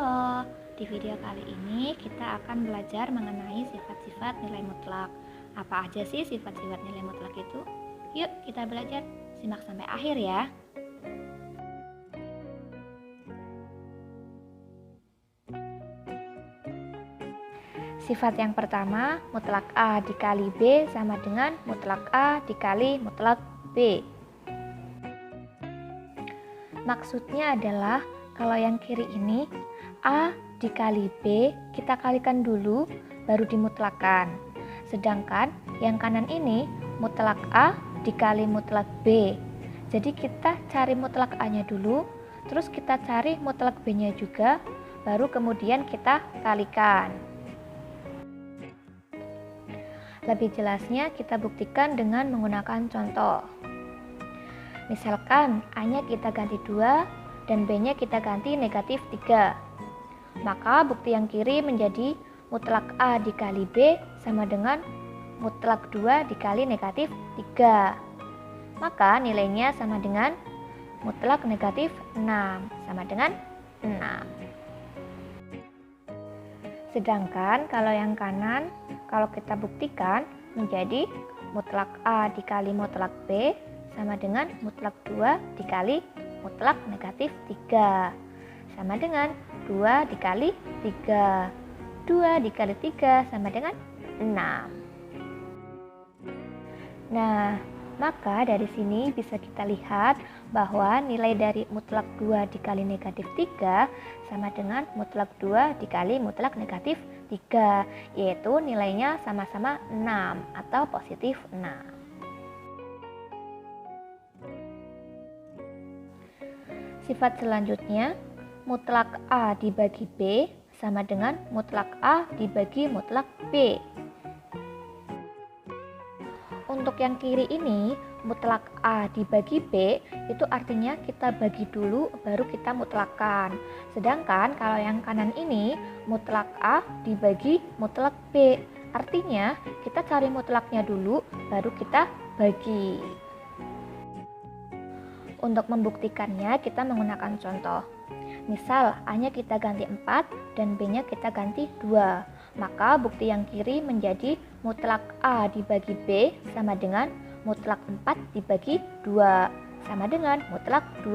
Halo, di video kali ini kita akan belajar mengenai sifat-sifat nilai mutlak. Apa aja sih sifat-sifat nilai mutlak itu? Yuk kita belajar, simak sampai akhir ya. Sifat yang pertama, mutlak A dikali B sama dengan mutlak A dikali mutlak B. Maksudnya adalah kalau yang kiri ini A dikali B kita kalikan dulu baru dimutlakan. Sedangkan yang kanan ini mutlak A dikali mutlak B. Jadi kita cari mutlak A nya dulu, terus kita cari mutlak B nya juga, baru kemudian kita kalikan. Lebih jelasnya kita buktikan dengan menggunakan contoh. Misalkan A nya kita ganti 2 dan B nya kita ganti negatif 3. Maka bukti yang kiri menjadi mutlak A dikali B sama dengan mutlak 2 dikali negatif 3. Maka nilainya sama dengan mutlak negatif 6 sama dengan 6. Sedangkan kalau yang kanan, kalau kita buktikan menjadi mutlak A dikali mutlak B sama dengan mutlak 2 dikali mutlak negatif 3 sama dengan 2 dikali 3. 2 dikali 3 sama dengan 6. Nah, maka dari sini bisa kita lihat bahwa nilai dari mutlak 2 dikali negatif 3 sama dengan mutlak 2 dikali mutlak negatif 3, yaitu nilainya sama-sama 6 atau positif 6. Sifat selanjutnya, mutlak A dibagi B sama dengan mutlak A dibagi mutlak B. Untuk yang kiri ini, mutlak A dibagi B, itu artinya kita bagi dulu baru kita mutlakan. Sedangkan kalau yang kanan ini, mutlak A dibagi mutlak B, artinya kita cari mutlaknya dulu baru kita bagi. Untuk membuktikannya kita menggunakan contoh. Misal A-nya kita ganti 4 dan B-nya kita ganti 2. Maka bukti yang kiri menjadi mutlak A dibagi B sama dengan mutlak 4 dibagi 2 sama dengan mutlak 2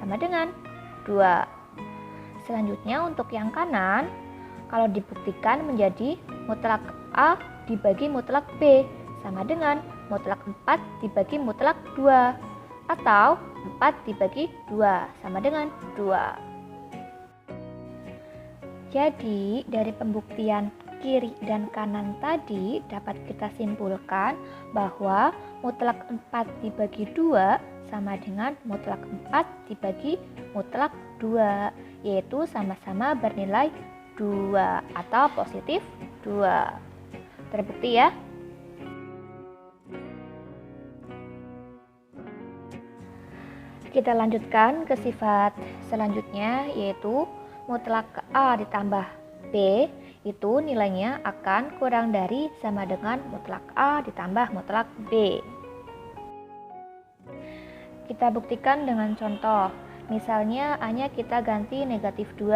sama dengan 2. Selanjutnya untuk yang kanan, kalau dibuktikan menjadi mutlak A dibagi mutlak B sama dengan mutlak 4 dibagi mutlak 2. Atau 4 dibagi 2 sama dengan 2. Jadi dari pembuktian kiri dan kanan tadi dapat kita simpulkan bahwa mutlak 4 dibagi 2 sama dengan mutlak 4 dibagi mutlak 2, yaitu sama-sama bernilai 2 atau positif 2. Terbukti ya? Kita lanjutkan ke sifat selanjutnya, yaitu mutlak A ditambah B itu nilainya akan kurang dari sama dengan mutlak A ditambah mutlak B. Kita buktikan dengan contoh. Misalnya A-nya kita ganti negatif 2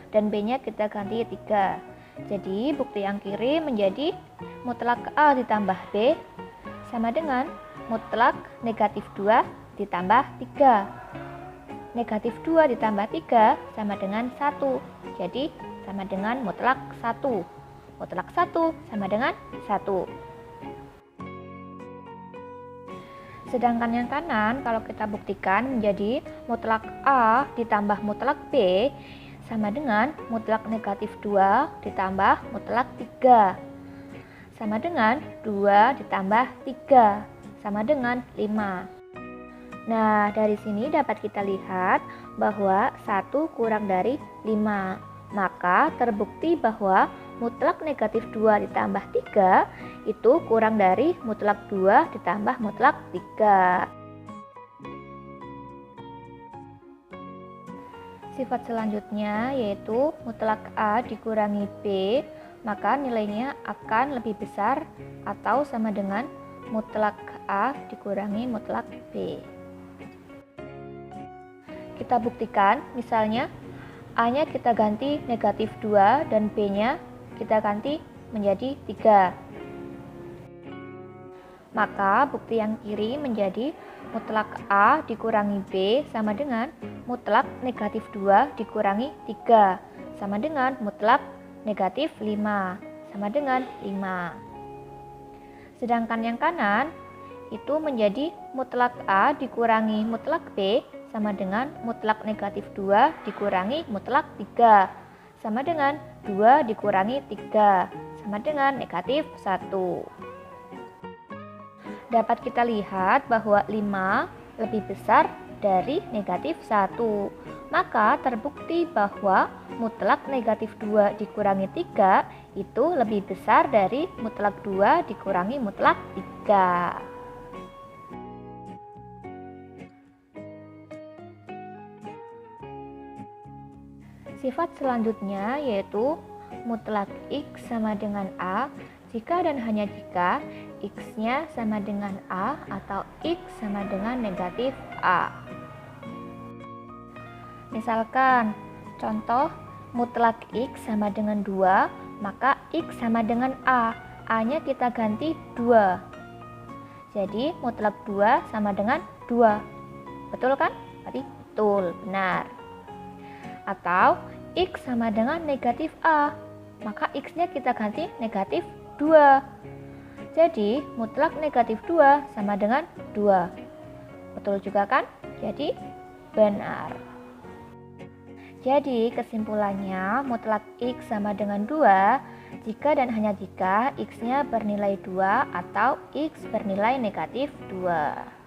dan B-nya kita ganti 3. Jadi bukti yang kiri menjadi mutlak A ditambah B sama dengan mutlak negatif 2 ditambah 3. Negatif 2 ditambah 3 sama dengan 1. Jadi sama dengan mutlak 1. Mutlak 1 sama dengan 1. Sedangkan yang kanan kalau kita buktikan menjadi mutlak A ditambah mutlak B sama dengan mutlak negatif 2 ditambah mutlak 3. Sama dengan 2 ditambah 3 sama dengan 5. Nah, dari sini dapat kita lihat bahwa 1 kurang dari 5. Maka terbukti bahwa mutlak negatif 2 ditambah 3 itu kurang dari mutlak 2 ditambah mutlak 3. Sifat selanjutnya yaitu mutlak A dikurangi B, maka nilainya akan lebih besar atau sama dengan mutlak A dikurangi mutlak B. Kita buktikan, misalnya A-nya kita ganti negatif 2 dan B-nya kita ganti menjadi 3. Maka bukti yang kiri menjadi mutlak A dikurangi B sama dengan mutlak negatif 2 dikurangi 3 sama dengan mutlak negatif 5 sama dengan 5. Sedangkan yang kanan itu menjadi mutlak A dikurangi mutlak B sama dengan mutlak negatif 2 dikurangi mutlak 3 sama dengan 2 dikurangi 3 sama dengan negatif 1. Dapat kita lihat bahwa 5 lebih besar dari negatif 1. Maka terbukti bahwa mutlak negatif 2 dikurangi 3 itu lebih besar dari mutlak 2 dikurangi mutlak 3. Sifat selanjutnya yaitu mutlak X sama dengan A jika dan hanya jika X-nya sama dengan A atau X sama dengan negatif A. Misalkan, contoh mutlak X sama dengan 2, maka X sama dengan A. A-nya kita ganti 2. Jadi mutlak 2 sama dengan 2. Betul kan? Berarti betul, benar. Atau X sama dengan negatif A, maka X-nya kita ganti negatif 2. Jadi mutlak negatif 2 sama dengan 2. Betul juga kan? Jadi benar. Jadi kesimpulannya mutlak X sama dengan 2 jika dan hanya jika X-nya bernilai 2 atau X bernilai negatif 2.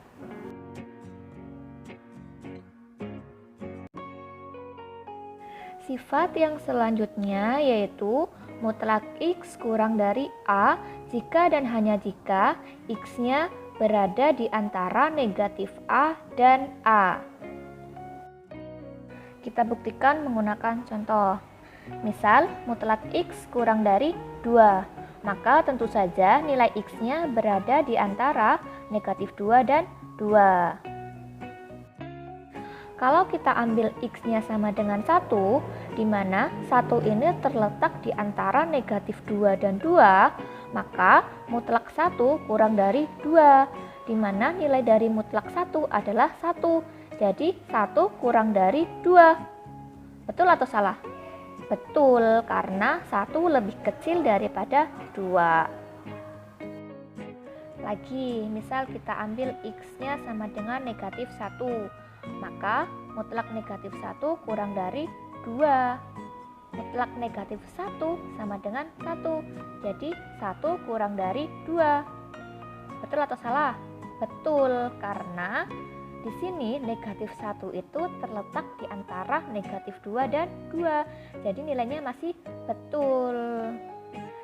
Sifat yang selanjutnya yaitu mutlak X kurang dari A jika dan hanya jika X-nya berada di antara negatif A dan A. Kita buktikan menggunakan contoh. Misal, mutlak X kurang dari 2, maka tentu saja nilai X-nya berada di antara negatif 2 dan 2. Kalau kita ambil X-nya sama dengan 1, di mana 1 ini terletak di antara negatif 2 dan 2, maka mutlak 1 kurang dari 2, di mana nilai dari mutlak 1 adalah 1. Jadi 1 kurang dari 2. Betul atau salah? Betul, karena 1 lebih kecil daripada 2. Lagi, misal kita ambil X-nya sama dengan negatif 1, maka mutlak negatif 1 kurang dari 2. Mutlak negatif 1 sama dengan 1. Jadi 1 kurang dari 2. Betul atau salah? Betul, karena di sini negatif 1 itu terletak di antara negatif 2 dan 2. Jadi nilainya masih betul.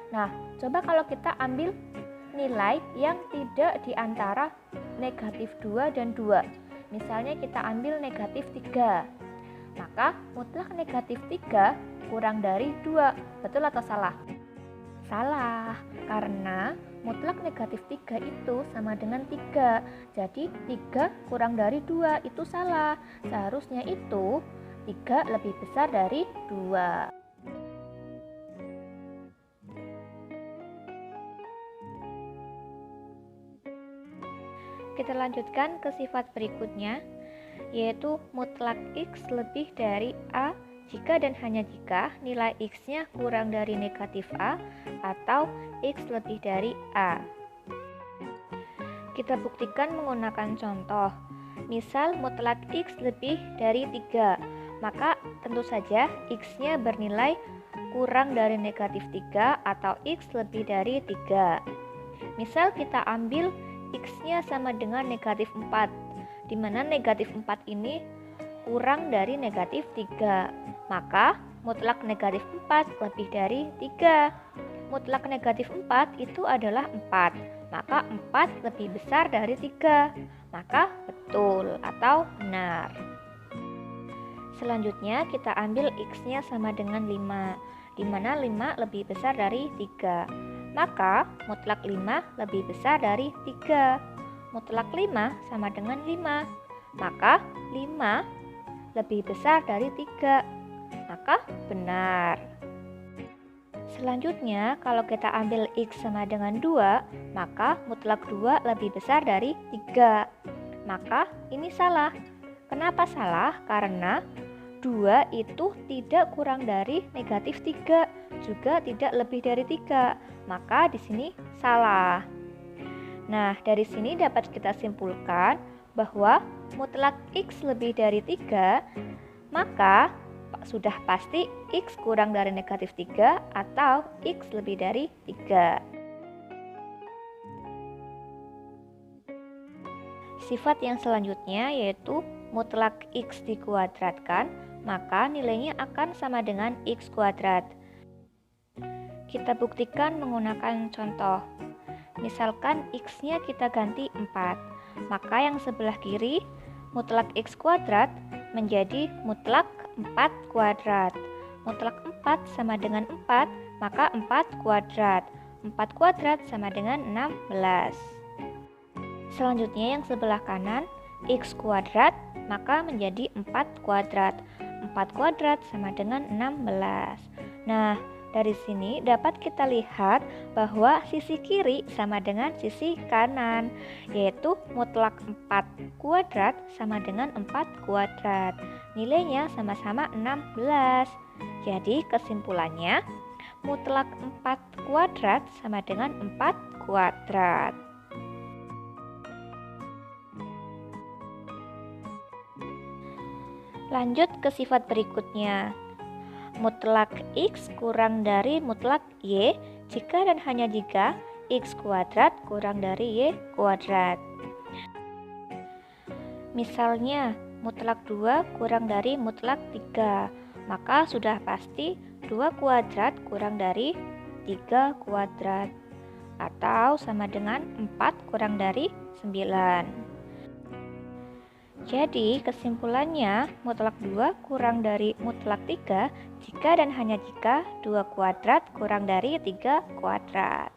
Nah, coba kalau kita ambil nilai yang tidak di antara negatif 2 dan 2. Misalnya kita ambil negatif 3. Maka mutlak negatif 3 kurang dari 2. Betul atau salah? Salah, karena mutlak negatif 3 itu sama dengan 3. Jadi 3 kurang dari 2 itu salah. Seharusnya itu 3 lebih besar dari 2. Kita lanjutkan ke sifat berikutnya, yaitu mutlak X lebih dari A jika dan hanya jika nilai X-nya kurang dari negatif A atau X lebih dari A. Kita buktikan menggunakan contoh. Misal mutlak X lebih dari 3, maka tentu saja X-nya bernilai kurang dari negatif 3 atau X lebih dari 3. Misal kita ambil X-nya sama dengan negatif 4, di mana negatif 4 ini kurang dari negatif 3, maka mutlak negatif 4 lebih dari 3. Mutlak negatif 4 itu adalah 4, maka 4 lebih besar dari 3, maka betul atau benar. Selanjutnya kita ambil X-nya sama dengan 5, di mana 5 lebih besar dari 3, maka mutlak 5 lebih besar dari 3. Mutlak 5 sama dengan 5, maka 5 lebih besar dari 3, maka maka benar. Selanjutnya, kalau kita ambil X sama dengan 2, maka mutlak 2 lebih besar dari 3. Maka ini salah. Kenapa salah? Karena 2 itu tidak kurang dari negatif 3, juga tidak lebih dari 3. Maka di sini salah. Nah, dari sini dapat kita simpulkan bahwa mutlak X lebih dari 3, maka sudah pasti X kurang dari negatif 3 atau X lebih dari 3. Sifat yang selanjutnya yaitu mutlak X dikuadratkan, maka nilainya akan sama dengan X kuadrat. Kita buktikan menggunakan contoh. Misalkan X-nya kita ganti 4, maka yang sebelah kiri mutlak X kuadrat menjadi mutlak 4 kuadrat. Mutlak 4 sama dengan 4, maka 4 kuadrat. 4 kuadrat sama dengan 16. Selanjutnya yang sebelah kanan, X kuadrat, maka menjadi 4 kuadrat. 4 kuadrat sama dengan 16. Nah, dari sini dapat kita lihat bahwa sisi kiri sama dengan sisi kanan, yaitu mutlak 4 kuadrat sama dengan 4 kuadrat. Nilainya sama-sama 16. Jadi kesimpulannya, mutlak 4 kuadrat sama dengan 4 kuadrat. Lanjut ke sifat berikutnya. Mutlak X kurang dari mutlak Y jika dan hanya jika X kuadrat kurang dari Y kuadrat. Misalnya, mutlak 2 kurang dari mutlak 3, maka sudah pasti 2 kuadrat kurang dari 3 kuadrat, atau sama dengan 4 kurang dari 9. Jadi kesimpulannya mutlak 2 kurang dari mutlak 3 jika dan hanya jika 2 kuadrat kurang dari 3 kuadrat.